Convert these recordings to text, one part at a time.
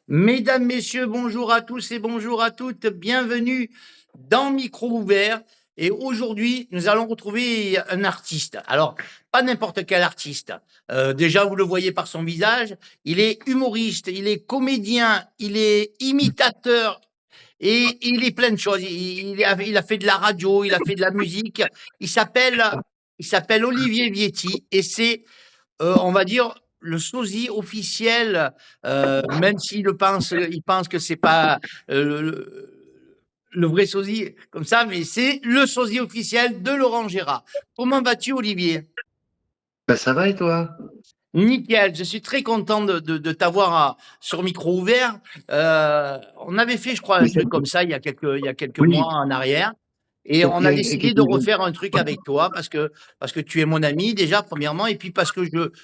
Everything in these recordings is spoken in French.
Mesdames, Messieurs, bonjour à tous et bonjour à toutes. Bienvenue dans Micro Ouvert. Et aujourd'hui, nous allons retrouver un artiste. Alors, pas n'importe quel artiste. Déjà, vous le voyez par son visage. Il est humoriste, il est comédien, il est imitateur et il est plein de choses. Il a fait de la radio, il a fait de la musique. Il s'appelle, il s'appelle Olivier Vietti et c'est on va dire, le sosie officiel, même il pense que c'est pas le vrai sosie comme ça, mais c'est le sosie officiel de Laurent Gérard. Comment vas-tu, Olivier? Ben, ça va et toi? Nickel, je suis très content de t'avoir sur micro ouvert. On avait fait, je crois, un Mais truc comme ça il y a quelques oui, mois en arrière. Et on il y a a décidé de quelques jours. refaire un truc avec toi parce que tu es mon ami déjà, premièrement, et puis parce que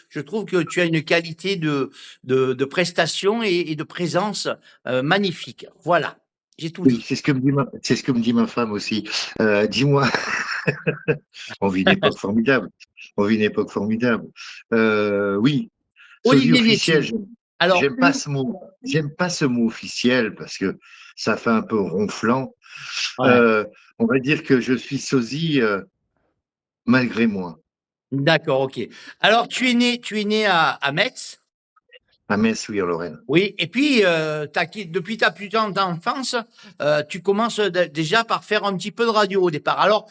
je trouve que tu as une qualité de prestation et de présence magnifique. Voilà, j'ai tout Oui, dit. c'est ce que me dit ma femme aussi. Dis-moi, on vit une époque formidable. On vit une époque formidable. Oui, sosie Olivier officiel, Vietti. Alors, j'aime pas ce mot. J'aime pas ce mot officiel parce que ça fait un peu ronflant. ouais, Euh, on va dire que je suis sosie malgré moi. d'accord, ok. Alors, tu es né à Metz. À Metz, oui, en Lorraine. Oui, et puis depuis ta plus tendre enfance, tu commences déjà par faire un petit peu de radio au départ. Alors,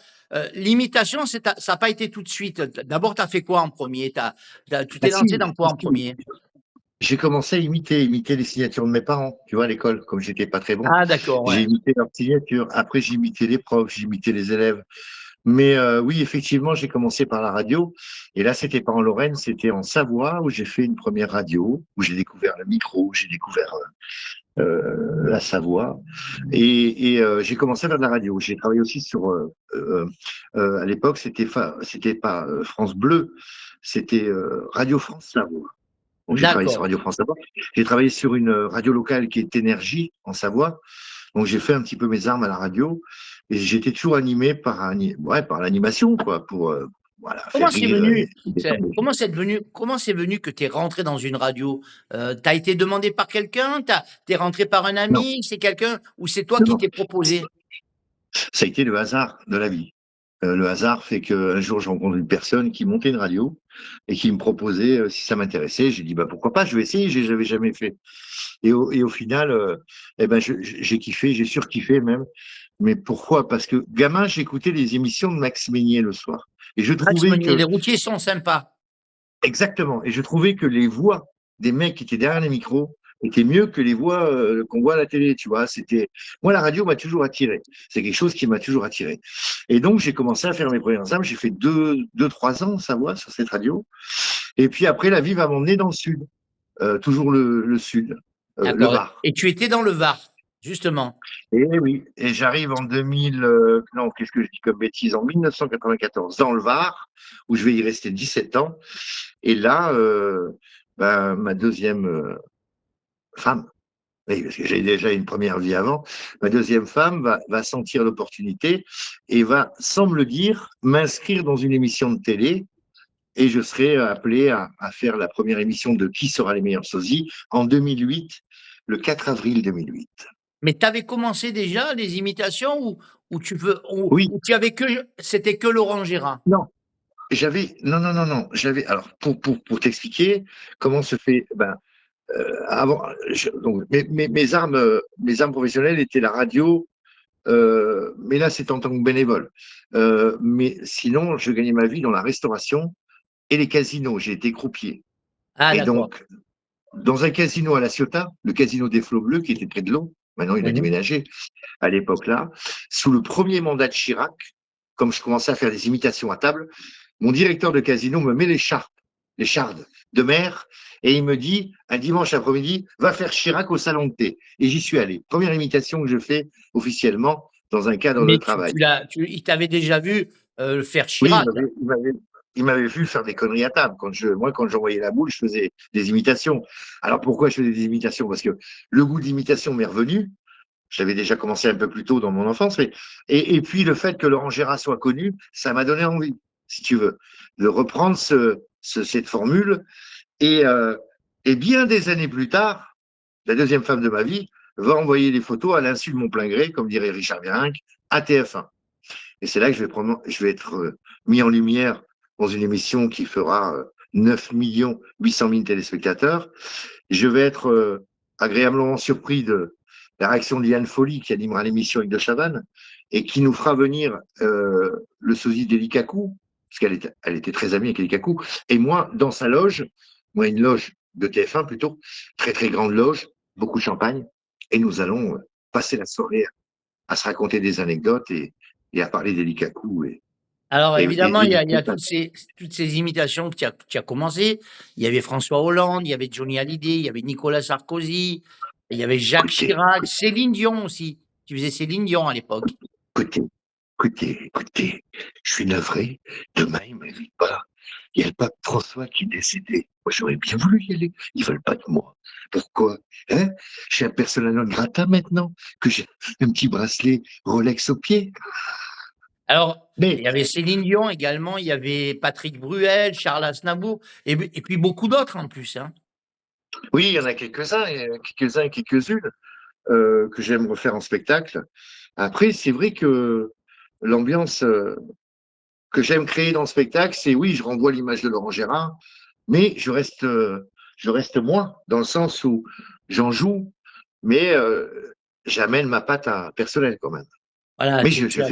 l'imitation, ça n'a pas été tout de suite. D'abord, tu as fait quoi en premier? Tu Ah t'es si, lancé dans quoi en premier? j'ai commencé à imiter les signatures de mes parents, tu vois, à l'école, comme j'étais pas très bon. Ah, d'accord, J'ai ouais. imité leurs signatures. Après, j'ai imité les profs, j'ai imité les élèves. Mais oui, effectivement, j'ai commencé par la radio. Et là, c'était pas en Lorraine, c'était en Savoie où j'ai fait une première radio, où j'ai découvert le micro, j'ai découvert la Savoie. Et j'ai commencé à faire de la radio. J'ai travaillé aussi sur, à l'époque, c'était pas France Bleu, c'était Radio France Savoie. Donc, j'ai travaillé sur D'accord. Radio France Savoie. J'ai travaillé sur une radio locale qui est Énergie en Savoie. Donc, j'ai fait un petit peu mes armes à la radio. Et j'étais toujours animé par l'animation, quoi, pour voilà, Comment faire c'est rire. venu, comment c'est venu que tu es rentré dans une radio? Tu as été demandé par quelqu'un? T'es rentré par un Non, ami? C'est quelqu'un ou c'est toi non, qui non. t'es proposé? Ça a été le hasard de la vie. Le hasard fait qu'un jour, je rencontre une personne qui montait une radio et qui me proposait si ça m'intéressait. J'ai dit, bah, pourquoi pas, je vais essayer, je n'avais jamais fait. Et au final, eh ben, j'ai kiffé, j'ai surkiffé même. Mais pourquoi? Parce que gamin, j'écoutais les émissions de Max Meignier le soir. Et je Max trouvais Meunier, les que, routiers sont sympas. exactement, et je trouvais que les voix des mecs qui étaient derrière les micros étaient mieux que les voix qu'on voit à la télé, tu vois. Moi, la radio m'a toujours attiré. C'est quelque chose qui m'a toujours attiré. Et donc, j'ai commencé à faire mes premières armes. J'ai fait 3 ans, ça voit, sur cette radio. Et puis après, la vie va m'emmener dans le sud. Toujours le sud, le D'accord. Var. Et tu étais dans le Var, justement. Et oui, et j'arrive en 2000, non, qu'est-ce que je dis comme bêtise, en 1994, dans le Var, où je vais y rester 17 ans. Et là, ben, ma deuxième femme, oui, parce que j'ai déjà une première vie avant, ma deuxième femme va sentir l'opportunité et va, sans me le dire, m'inscrire dans une émission de télé. Et je serai appelé à faire la première émission de Qui sera les meilleurs sosies en 2008, le 4 avril 2008. Mais tu avais commencé déjà les imitations Oui, ou tu avais c'était que Laurent Gérard? non, non, non, non, non, alors, pour t'expliquer comment se fait, ben, avant, donc, mes armes professionnelles étaient la radio, mais là, c'est en tant que bénévole. Mais sinon, je gagnais ma vie dans la restauration et les casinos. J'ai été croupier. Ah, Et d'accord. donc, dans un casino à La Ciotat, le casino des Flots Bleus, qui était près de l'eau, maintenant il a Mhm. déménagé, à l'époque-là, sous le premier mandat de Chirac, comme je commençais à faire des imitations à table, mon directeur de casino me met les chardes de mer, et il me dit, un dimanche après-midi, va faire Chirac au salon de thé. Et j'y suis allé. Première imitation que je fais officiellement dans un cadre de Mais travail. il t'avait déjà vu faire Oui, Chirac. il m'avait vu faire des conneries à table. Moi, quand j'envoyais la boule, je faisais des imitations. Alors pourquoi je faisais des imitations? Parce que le goût d'imitation m'est revenu. J'avais déjà commencé un peu plus tôt dans mon enfance. Et puis le fait que Laurent Gérard soit connu, ça m'a donné envie, si tu veux, de reprendre cette formule. Et, euh, et bien des années plus tard, la deuxième femme de ma vie va envoyer des photos à l'insu de mon plein gré, comme dirait Richard Virenque, à TF1. Et c'est là que je vais être mis en lumière dans une émission qui fera 9 800 000 téléspectateurs. Je vais être agréablement surpris de la réaction de Liane Folly qui animera l'émission avec De Chavannes et qui nous fera venir le sosie d'Eli Kakou, parce elle était très amie avec Eli Kakou, et moi, dans sa loge, moi, une loge de TF1 plutôt, très très grande loge, beaucoup de champagne, et nous allons passer la soirée à se raconter des anecdotes et à parler d'Eli Kakou. Alors évidemment, Et il y a toutes ces imitations que tu as commencé. Il y avait François Hollande, il y avait Johnny Hallyday, il y avait Nicolas Sarkozy, il y avait Jacques écoutez, Chirac, Céline Dion aussi. Tu faisais Céline Dion à l'époque. écoutez, écoutez, je suis navré, demain il ne m'invite pas. Il y a le pape François qui est décédé. Moi, j'aurais bien voulu y aller. Ils veulent pas de moi. Pourquoi? Hein? J'ai un persona non grata maintenant, que j'ai un petit bracelet Rolex au pied. Alors, il Mais y avait Céline Dion également, il y avait Patrick Bruel, Charles Aznavour, et puis beaucoup d'autres en plus, hein. oui, il y en a quelques-uns, et quelques-unes que j'aime refaire en spectacle. Après, c'est vrai que l'ambiance que j'aime créer dans le spectacle, c'est oui, je renvoie l'image de Laurent Gérard, mais je reste moi, dans le sens où j'en joue, mais j'amène ma patte personnelle quand même. Voilà, Mais je fais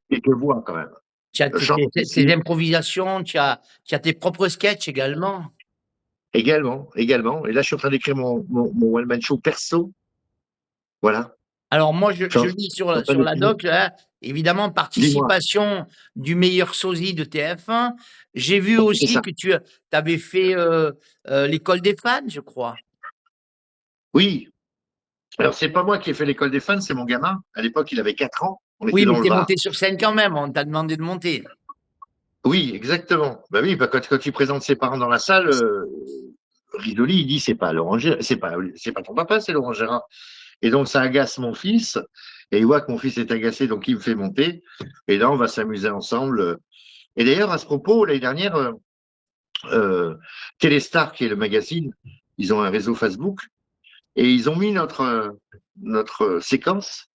quelques voix quand même. tu as Je chante tes aussi, improvisations, tu as tes propres sketchs également. également. Et là, je suis en train d'écrire mon one-man show perso. Voilà. Alors moi, Je suis je lis en train sur la d'écrire. doc, là, évidemment, Dis-moi, participation du meilleur sosie de TF1. J'ai vu c'est aussi ça. que tu avais fait l'école des fans, je crois. Oui. Alors, c'est pas moi qui ai fait l'école des fans, c'est mon gamin. À l'époque, il avait 4 ans. On était Oui, mais dans le tu es monté Var. sur scène quand même, on t'a demandé de monter. Oui, exactement. Bah oui, bah quand il présente ses parents dans la salle, Ridoli, il dit c'est pas Laurent Gérard, c'est pas ton papa, c'est Laurent Gérard. Et donc ça agace mon fils, et il voit que mon fils est agacé, donc il me fait monter. Et là, on va s'amuser ensemble. Et d'ailleurs, à ce propos, l'année dernière, Téléstar, qui est le magazine, ils ont un réseau Facebook, et ils ont mis notre séquence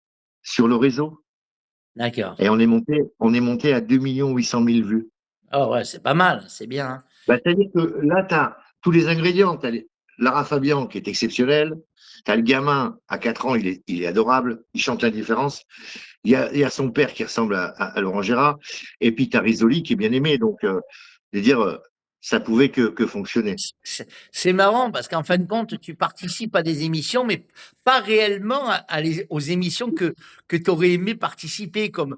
sur le réseau. D'accord. Et on est monté à 2 800 000 vues. Ah ouais, c'est pas mal, c'est bien, hein. Bah, c'est-à-dire que là, tu as tous les ingrédients. Tu as Lara Fabian qui est exceptionnelle. Tu as le gamin à 4 ans, il est adorable. Il chante l'indifférence. Il y a son père qui ressemble à Laurent Gérard. Et puis tu as Risoli qui est bien aimé. Donc, je veux dire, ça pouvait que fonctionner. C'est marrant parce qu'en fin de compte, tu participes à des émissions, mais pas réellement aux émissions que tu aurais aimé participer. Comme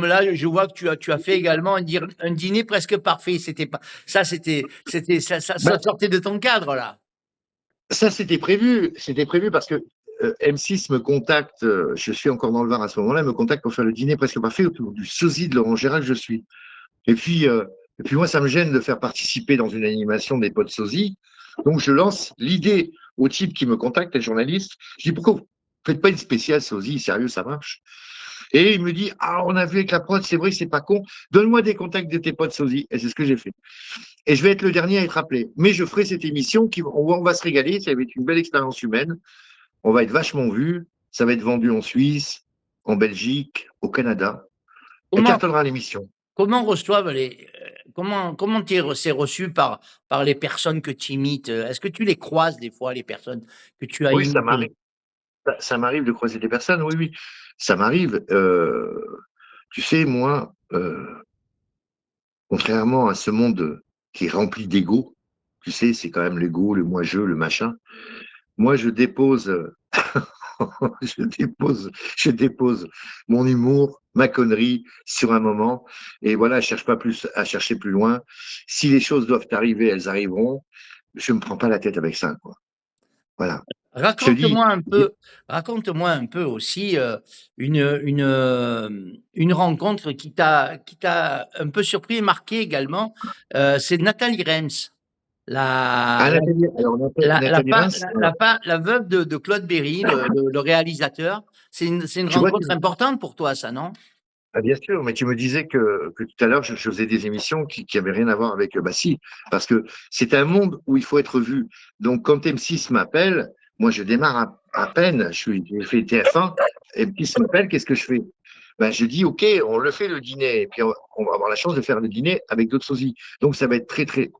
là, je vois que tu as fait également un dîner presque parfait. C'était pas, ça Bah, sortait de ton cadre, là. ça, c'était prévu. C'était prévu parce que M6 me contacte. Je suis encore dans le Var à ce moment-là. Me contacte pour faire le dîner presque parfait autour du sosie de Laurent Gérard que je suis. Et puis, euh, et puis moi, ça me gêne de faire participer dans une animation des potes sosie. Donc, je lance l'idée au type qui me contacte, les journalistes. Je dis, pourquoi vous ne faites pas une spéciale sosie? Sérieux, ça marche. Et il me dit, ah, on a vu avec la prod, c'est vrai, c'est pas con. Donne-moi des contacts de tes potes sosie. Et c'est ce que j'ai fait. Et je vais être le dernier à être appelé. Mais je ferai cette émission on va se régaler. Ça va être une belle expérience humaine. On va être vachement vu. Ça va être vendu en Suisse, en Belgique, au Canada. Elle Comment, cartonnera l'émission. comment reçoivent comment c'est reçu par les personnes que tu imites? Est-ce que tu les croises des fois, les personnes que tu as Oui, ça imitées? m'arrive. Ça m'arrive de croiser des personnes, oui, oui. Ça m'arrive. Tu sais, moi, contrairement à ce monde qui est rempli d'ego, tu sais, c'est quand même l'ego, le moi-je, le machin. Moi, je dépose, je dépose mon humour, ma connerie sur un moment. Et voilà, je cherche pas plus à chercher plus loin. Si les choses doivent arriver, elles arriveront. Je me prends pas la tête avec ça, quoi. Voilà. Je te dis, Raconte-moi un peu aussi une rencontre qui t'a un peu surpris et marqué également. C'est Nathalie Reims, la, ah, la, Nathalie, alors Nathalie Reims, la veuve de Claude Berry, le réalisateur. C'est une tu vois, rencontre importante pour toi, ça, non? ah, bien sûr, mais tu me disais que tout à l'heure, je faisais des émissions qui avaient rien à voir avec, bah si, parce que c'est un monde où il faut être vu. Donc, quand M6 m'appelle, moi, je démarre à peine, j'ai fait TF1, M6 m'appelle, qu'est-ce que je fais? Ben, je dis, OK, on le fait le dîner, et puis on va avoir la chance de faire le dîner avec d'autres sosies. Donc, ça va être très, très,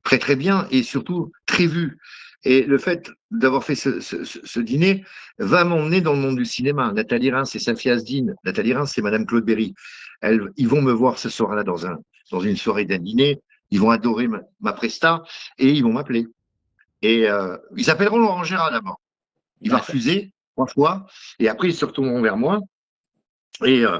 très, très bien, et surtout, très vu. Et le fait d'avoir fait ce dîner va m'emmener dans le monde du cinéma. Nathalie Reims et Safia Asdine. Nathalie Reims, c'est Madame Claude Berry. Ils vont me voir ce soir-là dans une soirée d'un dîner. Ils vont adorer ma presta et ils vont m'appeler. Et ils appelleront Laurent Gérard d'abord. Il va D'accord. refuser 3 fois et après ils se retourneront vers moi et, euh,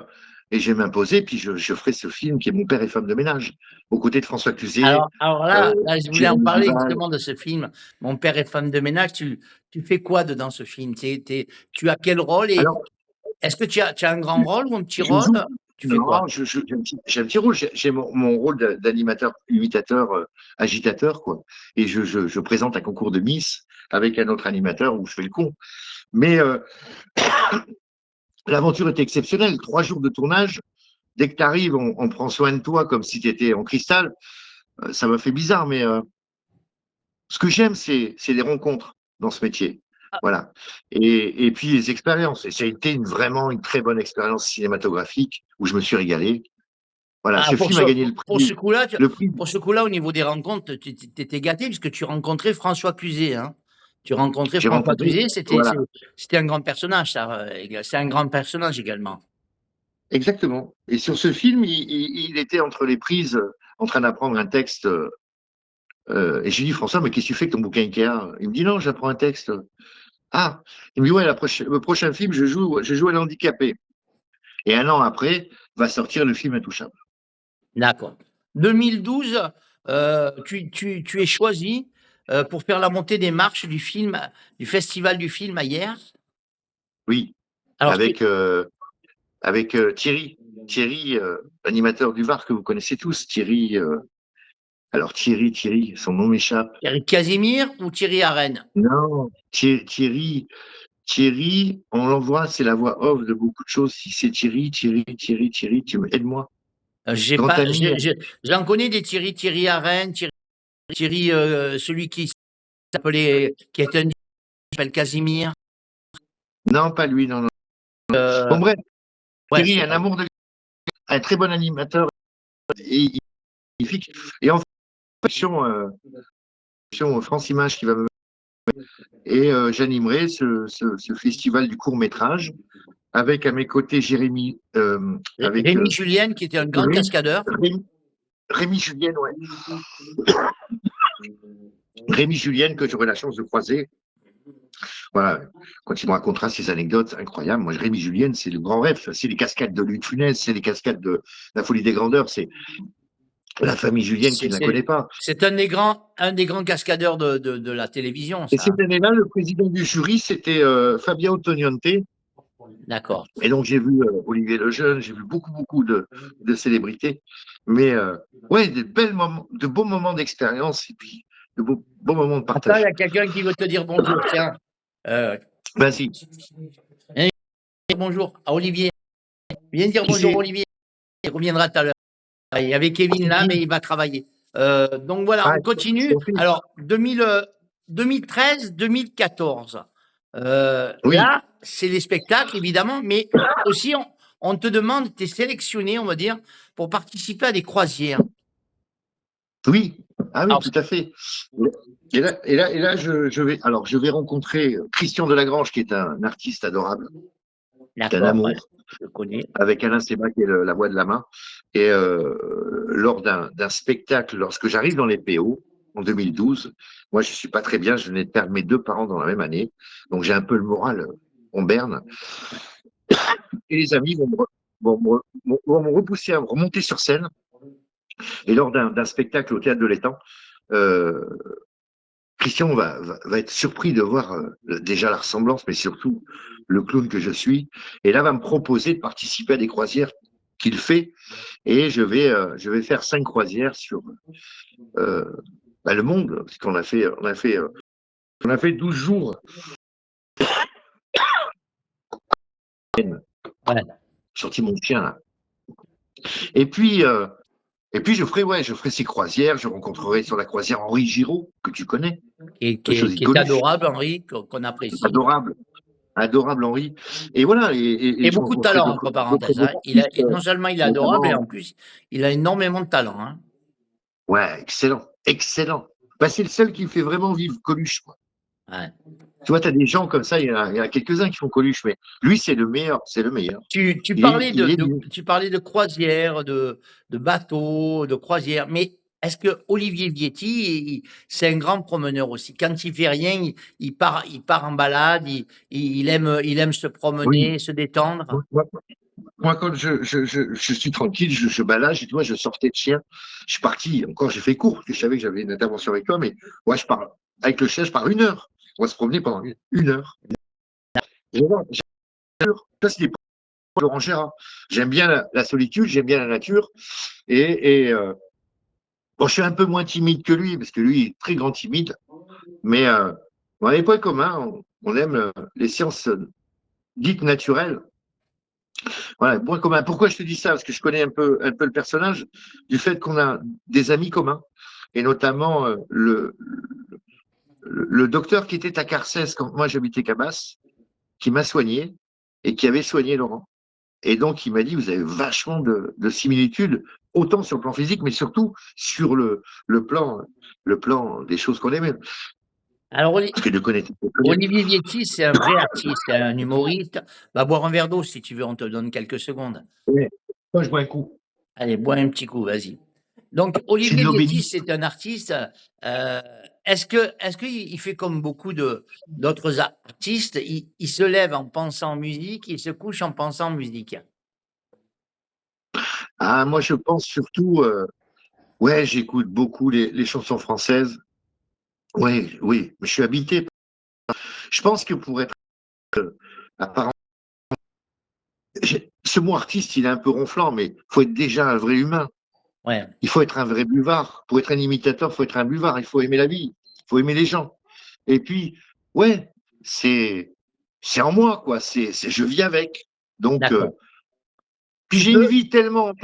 et je vais m'imposer. Puis je ferai ce film qui est Mon père et femme de ménage aux côtés de François Cluzet, Alors euh, là, je voulais en Jérémy parler Duval. justement de ce film, Mon père est femme de ménage. Tu fais quoi dedans ce film? Tu as quel rôle et Alors, est-ce que tu as un grand rôle ou un petit je rôle? joue. Tu fais quoi? Non, j'ai un petit rôle. J'ai mon rôle d'animateur, imitateur, agitateur, quoi. Et je présente un concours de Miss avec un autre animateur où je fais le con. Mais l'aventure est exceptionnelle. 3 jours de tournage. Dès que tu arrives, on prend soin de toi comme si tu étais en cristal. Ça me fait bizarre, mais ce que j'aime, c'est les rencontres dans ce métier. Voilà. Et puis les expériences. Et ça a été vraiment une très bonne expérience cinématographique où je me suis régalé. Voilà, Ah, ce film a gagné le pour ce prix. coup-là, Le prix. au niveau des rencontres, tu étais gâté puisque tu rencontrais François Cluzet, hein. Tu rencontrais J'ai François rencontré. Cluzet, Voilà, c'était un grand personnage, ça. C'est un grand personnage également. exactement. Et sur ce film, il était entre les prises, en train d'apprendre un texte. Et j'ai dit, François, mais qu'est-ce que tu fais avec ton bouquin Ikea? Il me dit, non, j'apprends un texte. Ah, il me dit, ouais, le prochain film, je joue un handicapé. Et un an après, va sortir le film Intouchable. D'accord. 2012, tu es choisi pour faire la montée des marches du film, du Festival du film à Hyères. Oui, Alors, avec, Thierry. Thierry, animateur du Var que vous connaissez tous. Thierry, alors Thierry, son nom m'échappe. Thierry Casimir ou Thierry Arène? Non, Thierry, on l'envoie, c'est la voix off de beaucoup de choses. Si c'est Thierry, aide-moi. J'ai Grand pas, ami, j'en connais des Thierry Arène, Thierry, celui qui s'appelait, qui est un qui s'appelle Casimir. non, pas lui, non, non. Bon, Euh, bref, ouais, Thierry, un amour de, un très bon animateur et magnifique. Et en fonction, France Image qui va me. Et j'animerai ce festival du court métrage avec à mes côtés Jérémy, avec Rémi Julien, qui était un grand Rémi, cascadeur. Rémi Julienne, ouais. Rémi Julienne que j'aurai la chance de croiser. Voilà, quand il me racontera ces anecdotes incroyables. Moi, Rémi Julienne, c'est le grand rêve. C'est les cascades de Louis de Funès, c'est les cascades de La Folie des Grandeurs. C'est la famille Julienne qui C'est ne la connaît pas. c'est un des grands cascadeurs de la télévision, Et ça. cette année-là, le président du jury, c'était Fabien Ottoniente. D'accord. Et donc, j'ai vu Olivier Lejeune, j'ai vu beaucoup, beaucoup de célébrités. Mais ouais, de beaux moments d'expérience et puis de beaux moments de Attends, il y partage. a quelqu'un qui veut te dire bonjour. Tiens, euh, Vas-y, viens dire bonjour à Olivier. Viens dire qui bonjour, c'est? Olivier. Il reviendra tout à l'heure. Il y avait Kevin là, mais il va travailler. Donc voilà, Ah, on continue. son fils. Alors, 2013, 2014. Oui, Là, c'est les spectacles, évidemment, mais aussi, on te demande, tu es sélectionné, on va dire, pour participer à des croisières. oui. Ah oui, Alors, tout à fait. Et là, je vais rencontrer Christian Delagrange, qui est un artiste adorable, qui est un d'accord, ouais, amour, je connais. avec Alain Seba, qui est la voix de la main. Et lors d'un spectacle, lorsque j'arrive dans les PO, en 2012, moi, je suis pas très bien, je venais de perdre mes 2 parents dans la même année, donc j'ai un peu le moral en berne. Et les amis vont me repousser à remonter sur scène. Et lors d'un spectacle au Théâtre de l'Étang, euh, Christian va être surpris de voir déjà la ressemblance, mais surtout le clown que je suis. Et là, va me proposer de participer à des croisières qu'il fait. Et je vais faire 5 croisières sur le monde, parce on a fait 12 jours. Ouais. Sorti mon chien là. Et puis je ferai ces croisières. Je rencontrerai sur la croisière Henri Giraud, que tu connais, Qui Sosie est Coluche, adorable, Henri, qu'on apprécie. adorable, adorable Henri. Et voilà, Et et je beaucoup de rencontrerai talent, d'autres entre parenthèses. Hein. artistes, Non seulement il est adorable, et notamment. en plus, il a énormément de talent. Hein. Ouais, excellent, excellent. Bah, c'est le seul qui fait vraiment vivre Coluche, quoi. Ouais. Tu vois, tu as des gens comme ça, il y en a quelques-uns qui font Coluche, mais lui, c'est le meilleur, c'est le meilleur. Tu Il est tu parlais de croisière, de bateaux, de croisière, mais est-ce que Olivier Vietti, c'est un grand promeneur aussi? Quand il fait rien, il part en balade, il aime se oui. promener, se détendre. Moi, quand je suis tranquille, je balade, tu vois, je sortais de chien, je suis parti, encore j'ai fait court, parce que je savais que j'avais une intervention avec toi, mais ouais, je pars, avec le chien, je pars 1 heure. On va se promener pendant 1 heure. Ça, c'est des Laurent Gérard. J'aime bien la solitude, j'aime bien la nature, et bon, je suis un peu moins timide que lui, parce que lui, il est très grand timide, mais on a des points communs, on aime les sciences dites naturelles. Voilà, point commun. Pourquoi je te dis ça? Parce que je connais un peu le personnage, du fait qu'on a des amis communs, et notamment le docteur qui était à Carcès quand moi j'habitais Cabas, qui m'a soigné et qui avait soigné Laurent. Et donc il m'a dit, vous avez vachement de similitudes, autant sur le plan physique, mais surtout sur le plan, le plan des choses qu'on aimait. Alors, Parce que de connaître. Olivier Vietti, c'est un vrai artiste, c'est un humoriste. Va boire un verre d'eau si tu veux, on te donne quelques secondes. Moi, je bois un coup. Allez, bois un petit coup, vas-y. Donc, C'est de Olivier l'eau Vietti, bénite. c'est un artiste. Est-ce qu'il fait comme beaucoup d'autres artistes, il se lève en pensant musique, il se couche en pensant musique. Ah, moi, je pense surtout, ouais, j'écoute beaucoup les chansons françaises. Ouais, oui, mais je suis habité. Je pense que pour être apparent, ce mot artiste, il est un peu ronflant, mais il faut être déjà un vrai humain. Ouais, Il faut être un vrai buvard. Pour être un imitateur, il faut être un buvard. Il faut aimer la vie. Il faut aimer les gens. Et puis, ouais, c'est c'est en moi, quoi. Je vis avec. Donc, d'accord. puis Tu j'ai une peux? vie tellement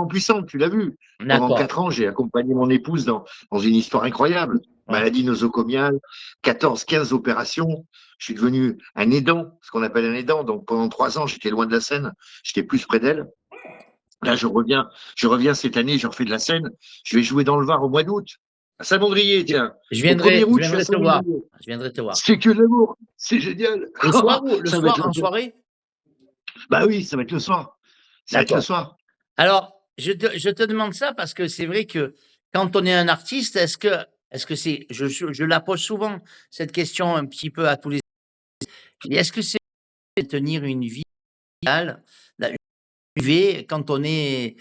puissante, tu l'as vu. Pendant D'accord. 4 ans, j'ai accompagné mon épouse dans une histoire incroyable. Ouais. Maladie nosocomiale, 14, 15 opérations. Je suis devenu un aidant, ce qu'on appelle un aidant. Donc pendant 3 ans, j'étais loin de la scène, j'étais plus près d'elle. Là, je reviens cette année, je refais de la scène. Je vais jouer dans le Var au mois d'août, à Saint-Mandrier, tiens. Au 1er Je août, je suis à viendrai te voir. Saint-Mandrier. Je viendrai te voir. C'est que de l'amour, c'est génial. Le soir ou le Ça va être soir en soirée? bah oui, ça va être le soir. Ça va être le D'accord. soir. Alors, je te demande ça parce que c'est vrai que quand on est un artiste, est-ce que c'est, je la pose souvent, cette question un petit peu à tous les, je dis, est-ce que c'est tenir une vie idéale, une vie quand on est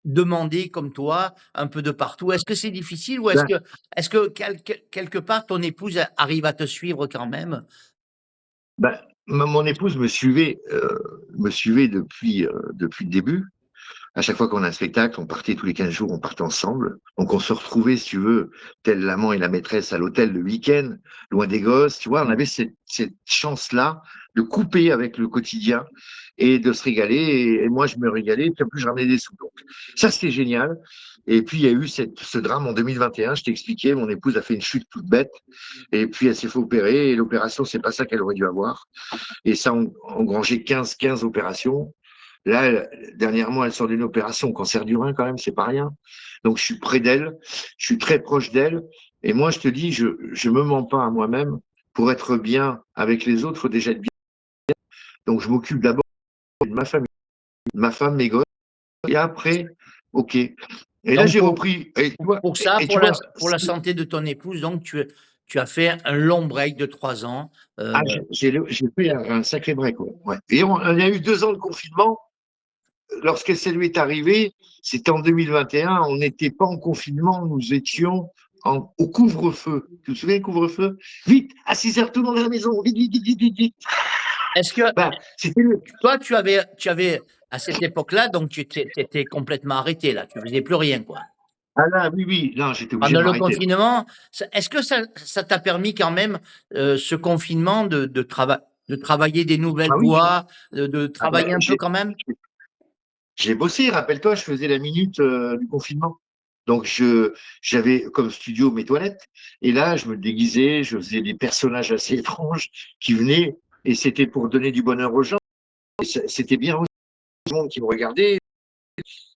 demandé comme toi, un peu de partout, est-ce que c'est difficile ou Ben, est-ce que quelque part ton épouse arrive à te suivre quand même? mon épouse me suivait depuis le début. À chaque fois qu'on a un spectacle, on partait tous les 15 jours, on partait ensemble. Donc on se retrouvait, si tu veux, tel l'amant et la maîtresse à l'hôtel le week-end, loin des gosses. Tu vois, on avait cette chance-là de couper avec le quotidien et de se régaler. Et moi, je me régalais, puis en plus, je ramenais des sous. Donc ça, c'était génial. Et puis, il y a eu ce drame en 2021. Je t'ai expliqué, mon épouse a fait une chute toute bête. Et puis, elle s'est fait opérer. Et l'opération, c'est pas ça qu'elle aurait dû avoir. Et ça a engrangé 15 opérations. Là, dernièrement, elle sort d'une opération cancer du rein, quand même, c'est pas rien. Donc, je suis près d'elle, je suis très proche d'elle. Et moi, je te dis, je me mens pas à moi-même. Pour être bien avec les autres, il faut déjà être bien. Donc, je m'occupe d'abord de ma famille, de ma femme, mes gosses. Et après, OK. Et là, Donc j'ai repris. pour ça, Tu vois, pour la santé de ton épouse, donc tu as fait un long break de 3 ans. j'ai fait un sacré break. Ouais. Ouais. Et on a eu 2 ans de confinement. Lorsque ça lui est arrivé, c'était en 2021, on n'était pas en confinement, nous étions au couvre-feu. Tu te souviens, couvre-feu? Vite, à 6 heures, tout le monde à la maison, vite, vite, vite, vite, vite. Est-ce que Ben, c'était toi, tu avais à cette époque-là, donc tu étais complètement arrêté, là, tu faisais plus rien, quoi. Ah là, oui, oui, là, j'étais obligé de Pendant le m'arrêter. confinement, est-ce que ça t'a permis quand même, ce confinement de travailler des nouvelles Ah oui, voies, de ah ben, travailler un peu quand même? j'ai bossé, rappelle-toi, je faisais la minute du confinement. Donc, j'avais comme studio mes toilettes. Et là, je me déguisais, je faisais des personnages assez étranges qui venaient. Et c'était pour donner du bonheur aux gens. C'était bien aussi, le monde qui me regardait.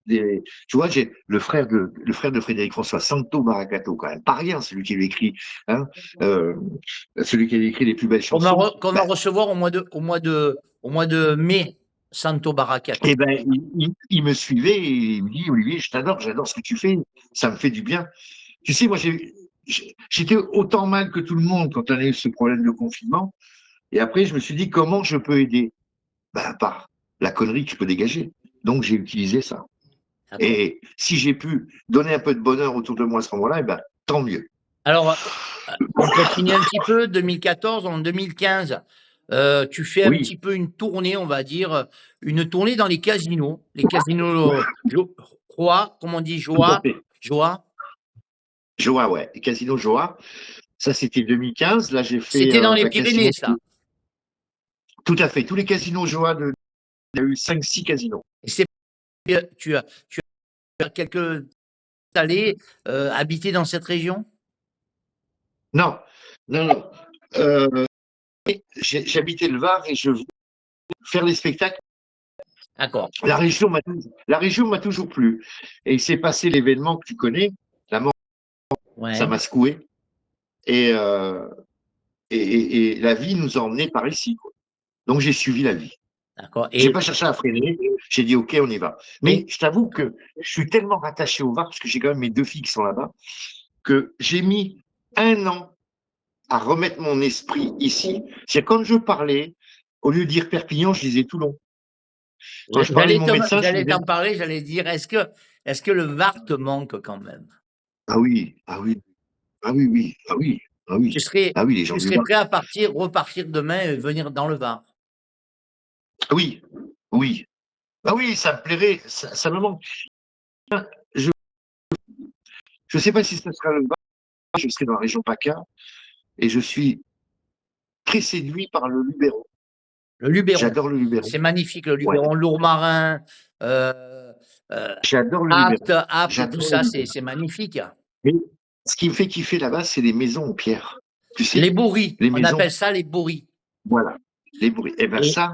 Tu vois, j'ai le frère de Frédéric François, Santo Baracato, quand même. Pas rien, celui qui avait écrit, hein, euh, celui qui avait écrit les plus belles chansons. Qu'on va recevoir au mois de mai, Santo Baracato. Eh ben, il me suivait et il me dit, Olivier, je t'adore, j'adore ce que tu fais, ça me fait du bien. Tu sais, moi, j'étais autant mal que tout le monde quand on a eu ce problème de confinement. Et après, je me suis dit, comment je peux aider? Ben, par la connerie que je peux dégager. Donc, j'ai utilisé ça. D'accord. Et si j'ai pu donner un peu de bonheur autour de moi à ce moment-là, eh ben, tant mieux. Alors, on continue un petit peu, 2014, en 2015, tu fais un Oui, petit peu une tournée, on va dire, une tournée dans les casinos, Joie, comme on dit, tout à Joie, fait. Joie. Joa, ouais. Et Casino Joa, ça c'était 2015. Là, j'ai fait C'était dans les un Pyrénées, casino. ça. Tout à fait. Tous les casinos Joa, il y a eu 5, 6 casinos. Et c'est tu as quelques allées, habiter dans cette région? Non, non, non. Euh, J'habitais le Var et je voulais faire des spectacles. D'accord. La région m'a toujours plu. Et il s'est passé l'événement que tu connais, la mort, ça Ouais, m'a secoué. Et, euh, et la vie nous a emmenés par ici, quoi. Donc j'ai suivi la vie. d'accord. J'ai pas cherché à freiner. J'ai dit OK, on y va. Et Mais je t'avoue que je suis tellement rattaché au Var parce que j'ai quand même mes 2 filles qui sont là-bas que j'ai mis un an à remettre mon esprit ici. C'est quand je parlais, au lieu de dire Perpignan, je disais Toulon. Quand je parlais de mon médecin, je j'allais disais t'en parler, j'allais dire, est-ce que le Var te manque quand même? ah oui, ah oui, ah oui, oui, ah oui, ah Tu oui, serais ah oui, les gens tu du serais Var. prêt à repartir demain et venir dans le Var? Ah oui, oui, ah oui, ça me plairait, ça me manque. Je ne sais pas si ce sera le Var, je serai dans la région PACA et je suis très séduit par le Luberon. Le Luberon, J'adore le Luberon. c'est magnifique le Ouais, Luberon, Lourmarin, heu j'adore le Apt, Luberon. Apt, tout J'adore le ça, Luberon. c'est magnifique. Mais ce qui me fait kiffer là-bas, c'est les maisons en pierre. Tu Les sais, bourris, les on maisons, appelle ça les bourris. voilà, les bruits. Et bien Et ça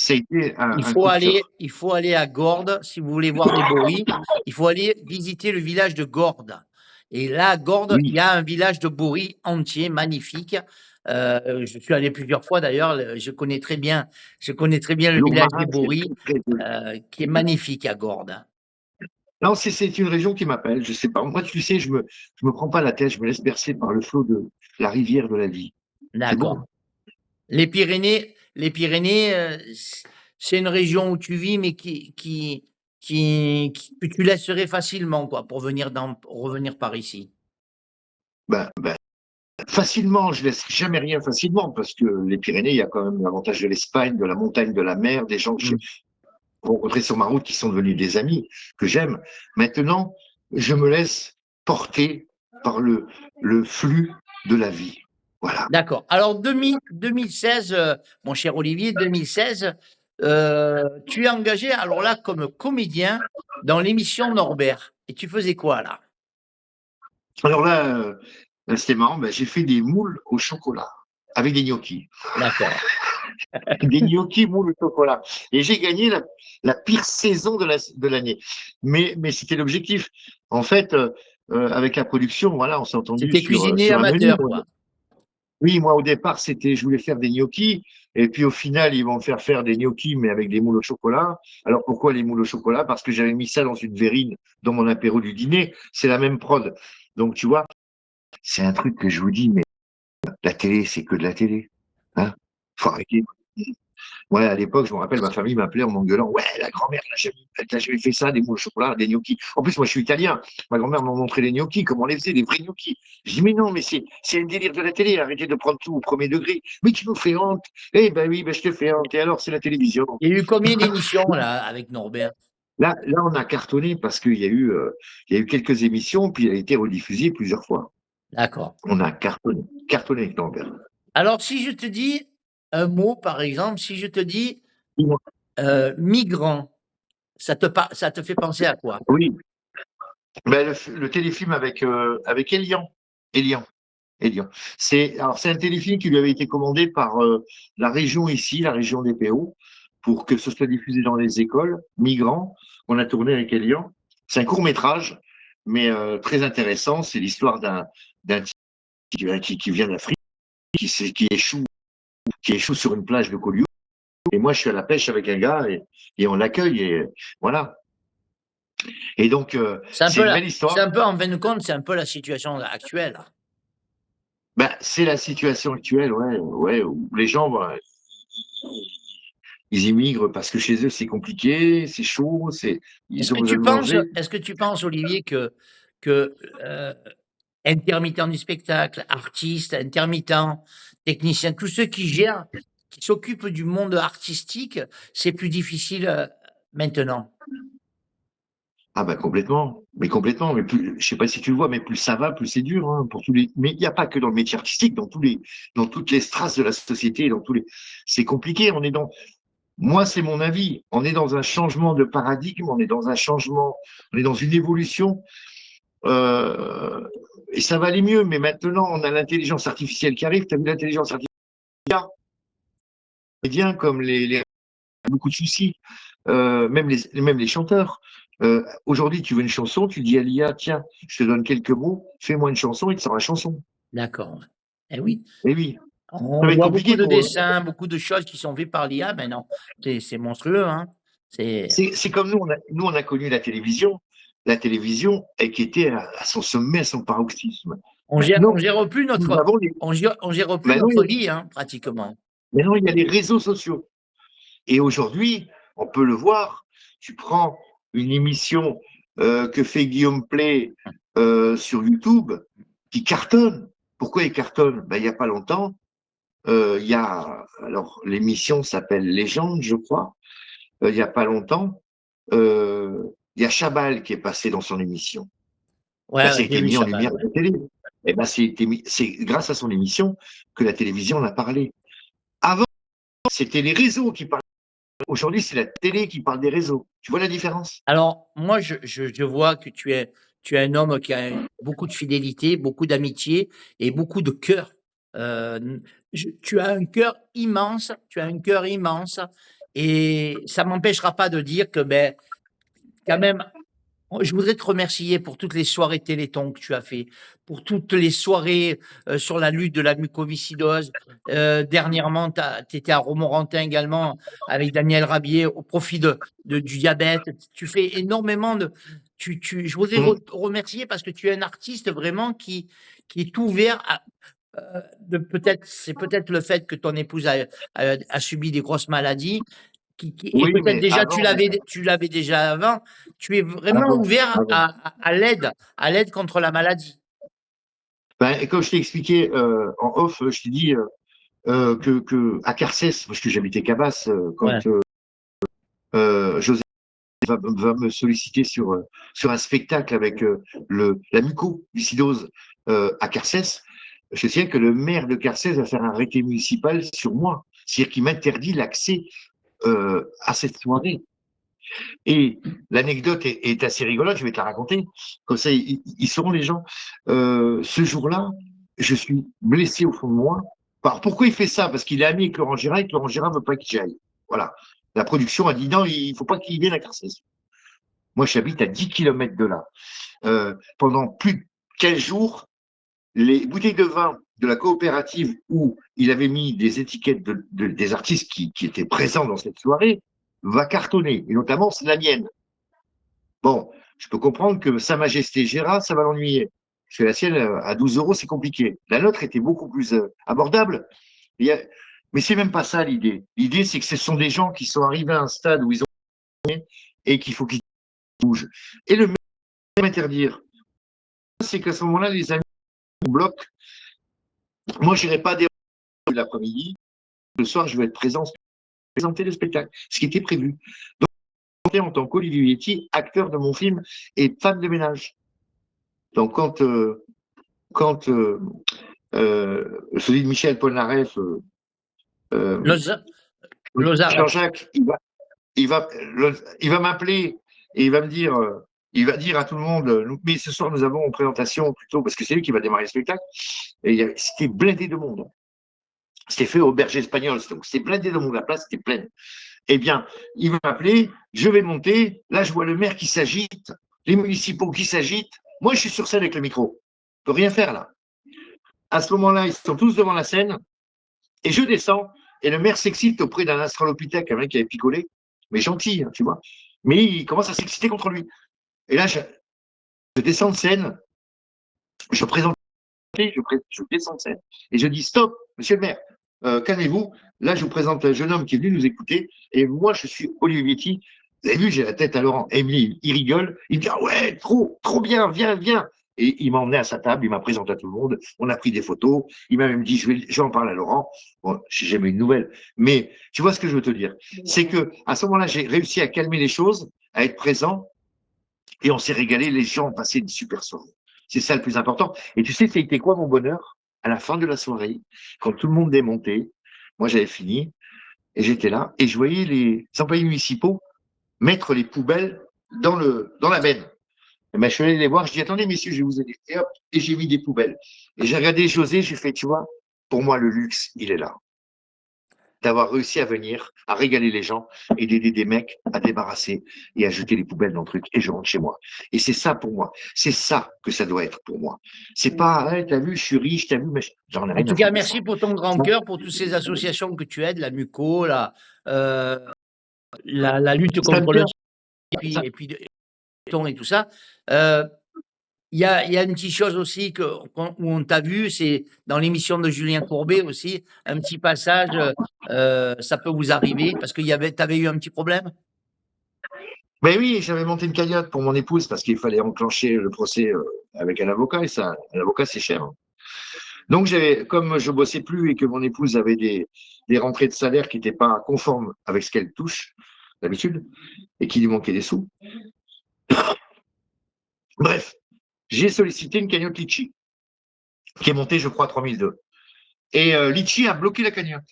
a été un coup de cœur. il faut aller à Gordes si vous voulez voir des bourris. Il faut aller visiter le village de Gordes. Et là, à Gordes, il y Oui, a un village de bourris entier, magnifique. Je suis allé plusieurs fois d'ailleurs. Je connais très bien le village des Lourmarin, c'est bourris, très, très joli. qui est magnifique à Gordes. Non, c'est une région qui m'appelle, je sais pas. Moi, tu sais, je me prends pas la tête, je me laisse bercer par le flot de la rivière de la vie. C'est D'accord. bon. Les Pyrénées, c'est une région où tu vis, mais que tu laisserais facilement, quoi, pour revenir par ici. Ben, facilement, je laisse jamais rien facilement parce que les Pyrénées, il y a quand même l'avantage de l'Espagne, de la montagne, de la mer, des gens que j'ai Mmh. rencontrés sur ma route qui sont devenus des amis que j'aime. Maintenant, je me laisse porter par le flux de la vie. Voilà. D'accord. Alors 2016, mon cher Olivier, 2016, tu es engagé, alors là, comme comédien dans l'émission Norbert. Et tu faisais quoi là? Alors là, c'était marrant, ben, j'ai fait des moules au chocolat avec des gnocchis. D'accord. Des gnocchis moules au chocolat. Et j'ai gagné la pire saison de l'année. Mais c'était l'objectif. En fait, avec la production, voilà, on s'est entendu C'était cuisinier sur un menu. amateur, quoi. Oui, moi au départ, je voulais faire des gnocchis, et puis au final, ils vont me faire des gnocchis, mais avec des moules au chocolat. Alors pourquoi les moules au chocolat? Parce que j'avais mis ça dans une verrine dans mon apéro du dîner. C'est la même prod. Donc tu vois, c'est un truc que je vous dis, mais la télé, c'est que de la télé. Hein, faut arrêter. Ouais, à l'époque, je me rappelle, ma famille m'appelait en m'engueulant. Ouais, la grand-mère, elle t'a jamais fait ça, des moules au chocolat, des gnocchis. En plus, moi, je suis italien. Ma grand-mère m'a montré les gnocchis, comment on les faisait, des vrais gnocchis. Je dis, mais non, mais c'est un délire de la télé. Arrêtez de prendre tout au premier degré. Mais tu nous fais honte. Eh ben oui, ben je te fais honte. Et alors, c'est la télévision. Il y a eu combien d'émissions là avec Norbert? Là, on a cartonné parce il y a eu quelques émissions, puis elle a été rediffusée plusieurs fois. D'accord. On a cartonné avec Norbert. Alors, si je te dis un mot, par exemple, si je te dis Dis-moi. migrant, ça te fait penser à quoi? Oui, ben, le téléfilm avec Elian. Elian. C'est un téléfilm qui lui avait été commandé par la région ici, la région des PO, pour que ce soit diffusé dans les écoles, migrants, qu'on a tourné avec Elian. C'est un court métrage, mais très intéressant. C'est l'histoire d'un type qui vient d'Afrique, qui échoue sur une plage de Collioure. Et moi, je suis à la pêche avec un gars et on l'accueille et voilà. Et donc, c'est une belle C'est histoire. un peu, en fin de compte, c'est un peu la situation actuelle. Ben, c'est la situation actuelle, ouais, où les gens, ben, ils immigrent parce que chez eux, c'est compliqué, c'est chaud, ils ont besoin de manger. Est-ce que tu penses, Olivier, que intermittents du spectacle, artistes, intermittents, techniciens, tous ceux qui gèrent, qui s'occupent du monde artistique, c'est plus difficile maintenant? Ah ben complètement. Mais plus, je sais pas si tu le vois, mais plus ça va, plus c'est dur hein, pour tous les. Mais il n'y a pas que dans le métier artistique, dans toutes les strates de la société, c'est compliqué. Moi, c'est mon avis. On est dans un changement de paradigme, on est dans une évolution. Et ça va aller mieux, mais maintenant, on a l'intelligence artificielle qui arrive. Tu as vu l'intelligence artificielle? Les médias, comme beaucoup de soucis, même les chanteurs. Aujourd'hui, tu veux une chanson, tu dis à l'IA, tiens, je te donne quelques mots, fais-moi une chanson, il te sort la chanson. D'accord. Eh oui. Et oui, ça On va être voit beaucoup compliqué de pour eux. dessins, beaucoup de choses qui sont faites par l'IA maintenant. C'est monstrueux, hein. C'est, C'est comme nous, on a connu la télévision, et qui était à son sommet, à son paroxysme. on Maintenant, gère plus nous notre, avons les, on gère plus maintenant, notre vie, hein, pratiquement. maintenant, il y a les réseaux sociaux. Et aujourd'hui, on peut le voir, tu prends une émission que fait Guillaume Play sur YouTube, qui cartonne. Pourquoi il cartonne? Ben, il n'y a pas longtemps, alors l'émission s'appelle Légende, je crois. Il n'y a pas longtemps, il y a Chabal qui est passé dans son émission. Ouais, Ben, ouais, ça a j'ai été vu mis en ça, bah, lumière à ouais. la télé. Et ben, c'est grâce à son émission que la télévision en a parlé. Avant, c'était les réseaux qui parlaient. Aujourd'hui, c'est la télé qui parle des réseaux. Tu vois la différence? Alors, moi, je vois que tu es un homme qui a beaucoup de fidélité, beaucoup d'amitié et beaucoup de cœur. Tu as un cœur immense, tu as un cœur immense, et ça m'empêchera pas de dire que, ben, quand même, je voudrais te remercier pour toutes les soirées Téléthon que tu as fait, pour toutes les soirées sur la lutte de la mucoviscidose. Dernièrement, tu étais à Romorantin également avec Daniel Rabier au profit du diabète. Tu fais énormément de. Je voudrais Mmh. remercier parce que tu es un artiste vraiment qui est ouvert à. Peut-être, c'est peut-être le fait que ton épouse a subi des grosses maladies, et Oui, peut-être mais déjà tu l'avais déjà avant, tu es vraiment avant, ouvert avant. à l'aide contre la maladie. Ben, et comme je t'ai expliqué en off, je t'ai dit que à Carcès, parce que j'habitais Cabas, Ouais. quand José va me solliciter sur un spectacle avec la mucoviscidose à Carcès, je sais que le maire de Carcès va faire un arrêté municipal sur moi. C'est-à-dire qu'il m'interdit l'accès à cette soirée. Et l'anecdote est assez rigolote, je vais te la raconter. Comme ça, ils sauront les gens. Ce jour-là, je suis blessé au fond de moi. Alors, pourquoi il fait ça? Parce qu'il est ami avec Laurent Gérard et que Laurent Gérard ne veut pas qu'il y aille. Voilà. La production a dit non, il ne faut pas qu'il vienne à Carcès. Moi, j'habite à 10 kilomètres de là. Pendant plus de 15 jours, les bouteilles de vin de la coopérative où il avait mis des étiquettes des artistes qui étaient présents dans cette soirée va cartonner, et notamment c'est la mienne. Bon, je peux comprendre que Sa Majesté Gérard, ça va l'ennuyer. Parce que la sienne, à 12 euros, c'est compliqué. La nôtre était beaucoup plus abordable. Il y a, Mais c'est même pas ça l'idée. L'idée, c'est que ce sont des gens qui sont arrivés à un stade où ils ont et qu'il faut qu'ils bougent. Et le m'interdire, c'est qu'à ce moment-là, les amis bloquent. Moi, je n'irai pas des l'après-midi. Le soir, je vais être présent pour présenter le spectacle, ce qui était prévu. Donc, en tant qu'Olivier Vietti, acteur de mon film et femme de ménage. Donc, celui de Michel Polnareff, Lozarac. Jean-Jacques, il va m'appeler et il va me dire, il va dire à tout le monde, mais ce soir nous avons une présentation plutôt, parce que c'est lui qui va démarrer le spectacle, et c'était blindé de monde. C'était fait au berger espagnol, donc c'était blindé de monde, la place était pleine. Eh bien, il va m'appeler, je vais monter, là je vois le maire qui s'agite, les municipaux qui s'agitent, moi je suis sur scène avec le micro, je peux rien faire là. À ce moment-là, ils sont tous devant la scène, et je descends, et le maire s'excite auprès d'un astralopithèque, un mec qui avait picolé, mais gentil, hein, tu vois. Mais il commence à s'exciter contre lui. Et là, je descends de scène, je présente, je descends de scène, et je dis stop, monsieur le maire, calmez-vous. Là, je vous présente un jeune homme qui est venu nous écouter, et moi, je suis Olivier Vietti. Vous avez vu, j'ai la tête à Laurent. Et il rigole, il me dit ah ouais, trop bien, viens, viens. Et il m'a emmené à sa table, il m'a présenté à tout le monde, on a pris des photos, il m'a même dit je vais en parler à Laurent. Bon, j'ai jamais eu de nouvelles. Mais tu vois ce que je veux te dire, c'est que à ce moment-là, j'ai réussi à calmer les choses, à être présent, et on s'est régalé, les gens ont passé une super soirée. C'est ça le plus important. Et tu sais, c'était quoi mon bonheur? À la fin de la soirée, quand tout le monde démontait, moi j'avais fini, et j'étais là, et je voyais les employés municipaux mettre les poubelles dans la benne. Et ben, je suis allé les voir, je dis attendez messieurs, je vais vous aider. Et hop, et j'ai mis des poubelles. Et j'ai regardé José, j'ai fait, tu vois, pour moi le luxe, il est là. D'avoir réussi à venir, à régaler les gens et d'aider des mecs à débarrasser et à jeter les poubelles dans le truc. Et je rentre chez moi. Et c'est ça pour moi. C'est ça que ça doit être pour moi. C'est pas, hey, t'as vu, je suis riche, t'as vu, mais j'en ai En rien tout à cas, foutre de ça. merci pour ton grand cœur, pour toutes ces associations que tu aides, la MUCO, euh, la lutte Ça me contre le tient. et puis et tout ça. Il y a une petite chose aussi où on t'a vu, c'est dans l'émission de Julien Courbet aussi, un petit passage, ça peut vous arriver, parce que t'avais eu un petit problème? Mais oui, j'avais monté une cagnotte pour mon épouse parce qu'il fallait enclencher le procès avec un avocat et ça, un avocat c'est cher, hein. Donc comme je bossais plus et que mon épouse avait des rentrées de salaire qui n'étaient pas conformes avec ce qu'elle touche d'habitude et qu'il lui manquait des sous. Bref, j'ai sollicité une cagnotte Litchi qui est montée, je crois, à 3002. Et Litchi a bloqué la cagnotte.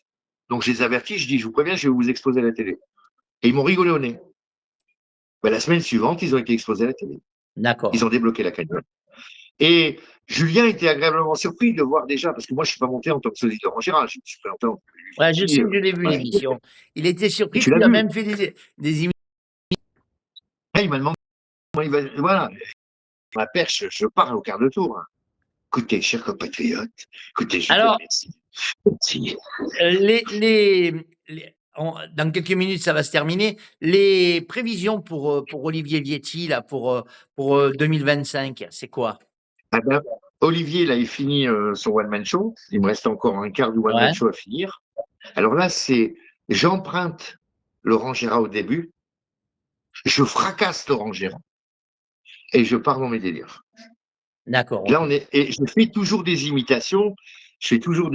Donc je les avertis, je dis, je vous préviens, je vais vous exposer à la télé. Et ils m'ont rigolé au nez. Ben, la semaine suivante, ils ont été exposés à la télé. Ils D'accord. ont débloqué la cagnotte. Et Julien était agréablement surpris de voir déjà, parce que moi, je ne suis pas monté en tant que solide de Laurent Gérard, je suis présenté en tant que Ouais, je sais, je l'ai vu voilà. l'émission. Il était surpris, Tu puis l'as il a vu. même fait des Il m'a demandé comment il va. Voilà, ma perche, je parle au quart de tour, hein. Écoutez, chers compatriotes, écoutez, je vous Alors, remercie. Merci. dans quelques minutes, ça va se terminer. Les prévisions pour Olivier Vietti, là, pour 2025, c'est quoi? Ah ben, Olivier, là, il finit son one-man show. Il me reste encore un quart du one-man Ouais, show à finir. Alors là, j'emprunte Laurent Gérard au début, je fracasse Laurent Gérard et je pars dans mes délires. d'accord, Là, ok. et je fais toujours des imitations, je fais toujours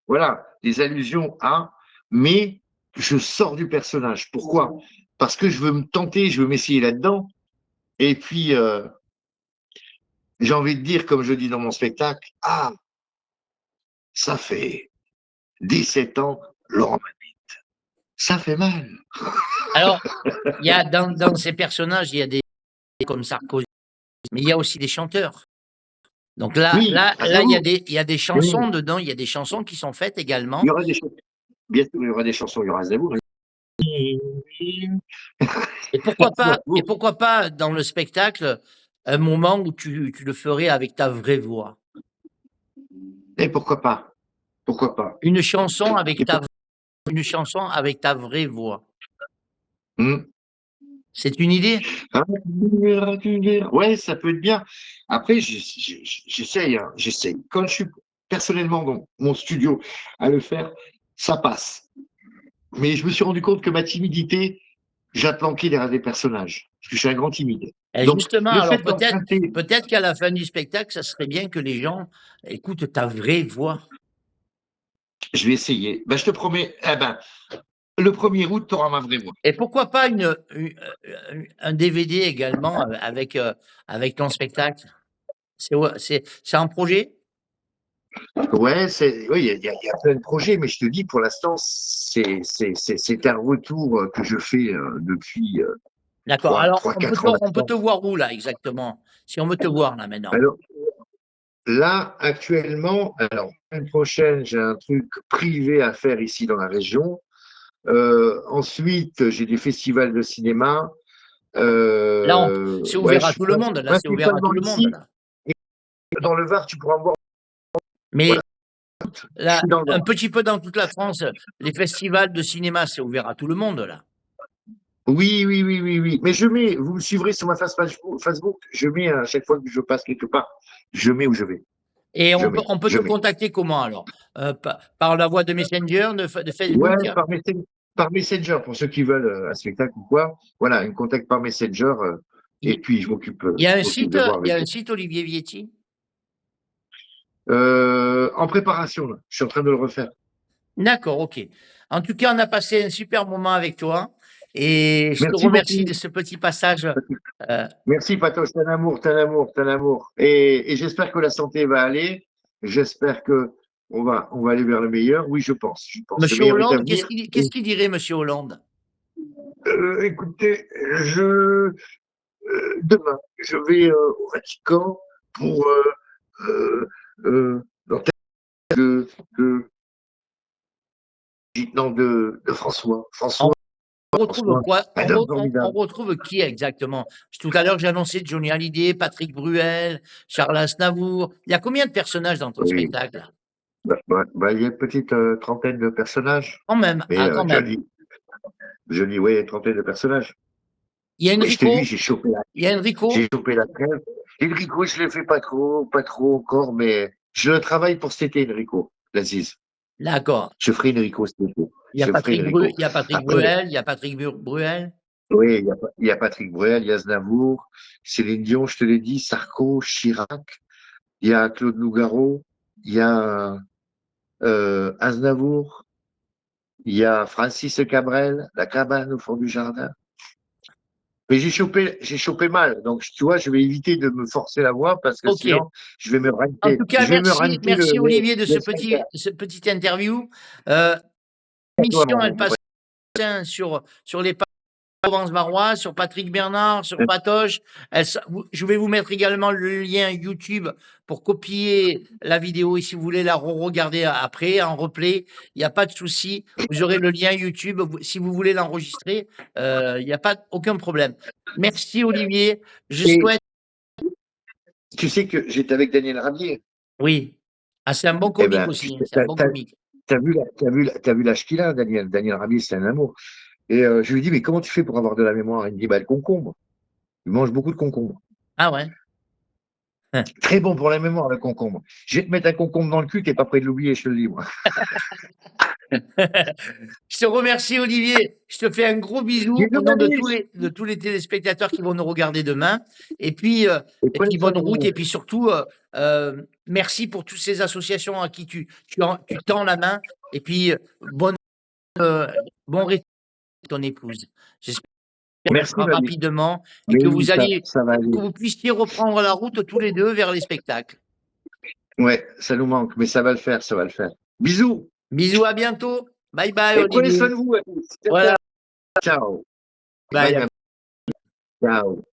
voilà, des allusions à, mais je sors du personnage. Pourquoi? Parce que je veux me tenter, je veux m'essayer là-dedans. Et puis, j'ai envie de dire, comme je dis dans mon spectacle, ah, ça fait 17 ans, Laurent Mabille. Ça fait mal. Alors, il y a dans ces personnages, il y a des comme Sarkozy, mais il y a aussi des chanteurs. Donc Oui, rassurez-vous. il y a des chansons dedans, il y a des chansons qui sont faites Il y également. aura des chansons. Bien sûr, il y aura des chansons, il y aura Aznavour. Et pourquoi pas dans le spectacle, un moment où tu le ferais avec ta vraie voix? Et pourquoi pas? Pourquoi pas? Une chanson avec une chanson avec ta vraie voix. Hmm. C'est une idée? Ah, ouais, ça peut être bien. Après, j'essaye, hein, j'essaye. Quand je suis personnellement dans mon studio à le faire, ça passe. Mais je me suis rendu compte que ma timidité, je la planquais derrière des personnages, parce que je suis un grand timide. Et Donc, justement, le alors fait d'emprunter, peut-être qu'à la fin du spectacle, ça serait bien que les gens écoutent ta vraie voix. je vais essayer. Ben, je te promets, eh ben, le 1er août, tu auras ma vraie voix. Et pourquoi pas un DVD également avec ton spectacle? C'est un projet? Ouais, oui, il y a plein de projets, mais je te dis, pour l'instant, c'est un retour que je fais depuis D'accord. 3, Alors, 3, 4 ans on peut maintenant. te voir où là exactement? Si on veut te voir là maintenant. Alors, là, actuellement, alors, la semaine prochaine, j'ai un truc privé à faire ici dans la région. Ensuite, j'ai des festivals de cinéma. Là, c'est Ouais, ouvert je à suis tout le monde. Là, c'est ouvert à tout principalement le monde ici. là. Et dans le Var, tu pourras me voir. Mais Voilà, je là, suis dans le un Var. petit peu dans toute la France, les festivals de cinéma, c'est ouvert à tout le monde là. Oui, oui, oui, oui, oui. Mais je mets, vous me suivrez sur ma Facebook, je mets à chaque fois que je passe quelque part, je mets où je vais. Et Je mets, on peut je te mets. contacter comment alors? Par la voie de Messenger, de Ouais, Facebook? par Messenger, pour ceux qui veulent un spectacle ou quoi. Voilà, ils me contactent par Messenger, et Il puis je m'occupe de voir il y a avec un eux. site Olivier Vietti? En préparation, là. Je suis en train de le refaire. D'accord, ok. En tout cas, on a passé un super moment avec toi et je te Merci remercie de beaucoup. ce petit passage. euh, Merci, Patoche. T'es un amour, t'es un amour, t'es un amour. Et j'espère que la santé va aller. J'espère que on va aller vers le meilleur. Oui, je pense. Je pense. Le Monsieur meilleur est à Hollande, venir. qu'est-ce qu'il dirait, Monsieur Hollande? Écoutez, demain, je vais au Vatican pour l'enterrement de, non, de François. On François, retrouve François, quoi? un homme On formidable. retrouve qui exactement? Tout à l'heure, j'ai annoncé Johnny Hallyday, Patrick Bruel, Charles Aznavour. Il y a combien de personnages dans ton Oui. spectacle? Il y a une petite trentaine de personnages. Quand même, Mais ah, quand même. je dis, oui, une trentaine de personnages. Il y a Mais je te dis, Enrico? Il y a j'ai Enrico? chopé la crème. Enrico, je ne le fais pas trop encore, mais je le travaille pour cet été, Enrico, l'Aziz. D'accord. Je ferai Enrico cet été. Je ferai Enrico. Il y a Patrick Après, Bruel, il y a Patrick Bruel. oui, il y a Patrick Bruel, il y a Aznavour, Céline Dion, je te l'ai dit, Sarko, Chirac, il y a Claude Nougaro, il y a Aznavour, il y a Francis Cabrel, La cabane au fond du jardin. Mais j'ai chopé mal. Donc, tu vois, je vais éviter de me forcer la voix parce que Ok. sinon, je vais me En ranter. tout cas, Je vais me ranter merci Olivier de le sphincter. ce petit interview. Euh, À toi, L'émission, elle passe sur les Provence Marois, sur Patrick Bernard, sur Patoche. Je vais vous mettre également le lien YouTube pour copier la vidéo et si vous voulez la regarder après, en replay, il n'y a pas de souci. Vous aurez le lien YouTube. Si vous voulez l'enregistrer, il n'y a aucun problème. Merci Olivier. Je Et souhaite, tu sais que j'étais avec Daniel Rabier. oui. Ah, c'est un bon Eh comique ben, aussi, hein, c'est un bon comique. t'as vu l'âge qu'il a, Daniel. Daniel Rabier, c'est un amour. Et je lui dis, mais comment tu fais pour avoir de la mémoire? Il me dit, bah, le concombre. Il mange beaucoup de concombres. Ah ouais. Très bon pour la mémoire, le concombre. Je vais te mettre un concombre dans le cul, t'es pas prêt de l'oublier, je te le dis, moi. Je te remercie, Olivier. Je te fais un gros bisou Bisous, au nom Denis. de tous les téléspectateurs qui vont nous regarder demain. Et Et prenez puis soin bonne de route. vous. Et puis surtout, merci pour toutes ces associations à qui tu tends la main. Et puis, bon rétablissement à ton épouse. J'espère qu'elle Merci, reviendra ma vie. rapidement et Mais oui, ça va que aller. vous puissiez reprendre la route tous les deux vers les spectacles. Ouais, ça nous manque, mais ça va le faire, ça va le faire. Bisous. Bisous, à bientôt. Bye bye, Et prenez soin Olivier. de vous à tous. Ciao, Voilà. ciao. Ciao. Bye, Bye. ciao.